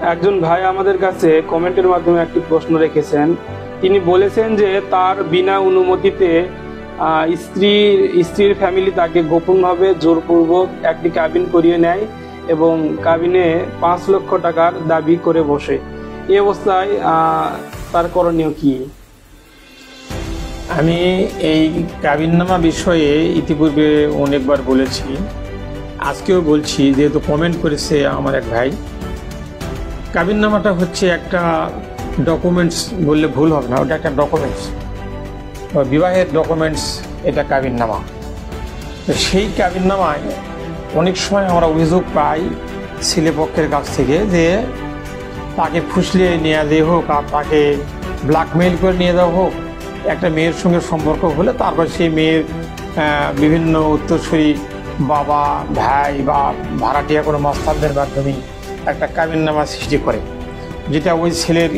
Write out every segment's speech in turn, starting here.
একজন ভাই আমাদের কাছে কমেন্টের মাধ্যমে একটি প্রশ্ন রেখেছেন। তিনি বলেছেন যে তার বিনা অনুমতিতে স্ত্রীর ফ্যামিলি তাকে গোপনভাবে জোরপূর্বক একটি কাবিন করিয়ে নেয় এবং কাবিনে 5 লক্ষ টাকার দাবি করে বসে। এই অবস্থায় তার করণীয় কি? আমি এই কাবিননামা বিষয়ে ইতিপূর্বে অনেকবার বলেছি, আজকেও বলছি, যেহেতু কমেন্ট করেছে আমার এক ভাই। কাবিননামাটা হচ্ছে একটা ডকুমেন্টস বললে ভুল হবে না, ওটা একটা ডকুমেন্টস, বিবাহের ডকুমেন্টস, এটা কাবিননামা। তো সেই কাবিননামায় অনেক সময় আমরা অভিযোগ পাই ছেলেপক্ষের কাছ থেকে যে তাকে ফুসলিয়ে নিয়ে দেওয়া হোক আর তাকে ব্ল্যাকমেইল করে নিয়ে দেওয়া হোক। একটা মেয়ের সঙ্গে সম্পর্ক হলে তারপর সেই মেয়ের বিভিন্ন উত্তরসূরি বাবা, ভাই বা ভাড়াটিয়া কোনো মাস্তানদের মাধ্যমে একটা কাবিননামা সৃষ্টি করে, যেটা ওই ছেলের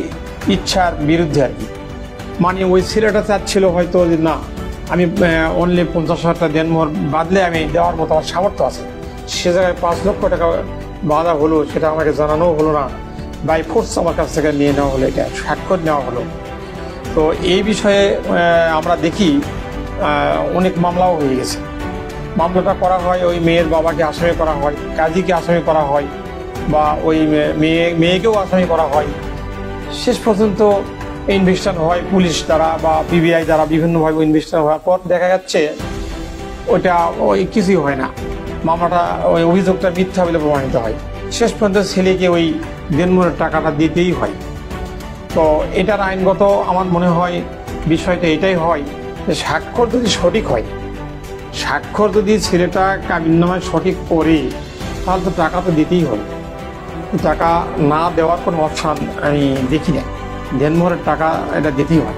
ইচ্ছার বিরুদ্ধে আর কি। মানে ওই ছেলেটা চাচ্ছিল হয়তো যে না, আমি অনলি 50,000 টাকা দেনমোহর বাদলে আমি দেওয়ার মতো আমার সামর্থ্য আছে, সে জায়গায় 5 লক্ষ টাকা বাধা হলো, সেটা আমাকে জানানো হলো না, বাই ফোর্স আমার কাছ থেকে নিয়ে নেওয়া হলো, এটা স্বাক্ষর নেওয়া হলো। তো এই বিষয়ে আমরা দেখি অনেক মামলাও হয়ে গেছে। মামলাটা করা হয়, ওই মেয়ের বাবাকে আসামি করা হয়, কাজীকে আসামি করা হয়, বা ওই মেয়েকেও আসামি করা হয়। শেষ পর্যন্ত ইনভেস্টিগেশন হয় পুলিশ দ্বারা বা পিবিআই দ্বারা, বিভিন্নভাবে ইনভেস্টিগেশন হওয়ার পর দেখা যাচ্ছে ওইটা ওই কিছুই হয় না, মামলাটা ওই অভিযোগটা মিথ্যা বলে প্রমাণিত হয়। শেষ পর্যন্ত ছেলেকে ওই দেনমোহরের টাকাটা দিতেই হয়। তো এটার আইনগত আমার মনে হয় বিষয়টা এটাই হয় যে স্বাক্ষর যদি সঠিক হয়, স্বাক্ষর যদি ছেলেটা কাবিননামায় সঠিক করে, তাহলে তো টাকা তো দিতেই হবে। টাকা না দেওয়ার কোনো অপশান আমি দেখি না, দেনমোহরের টাকা এটা দিতেই হয়।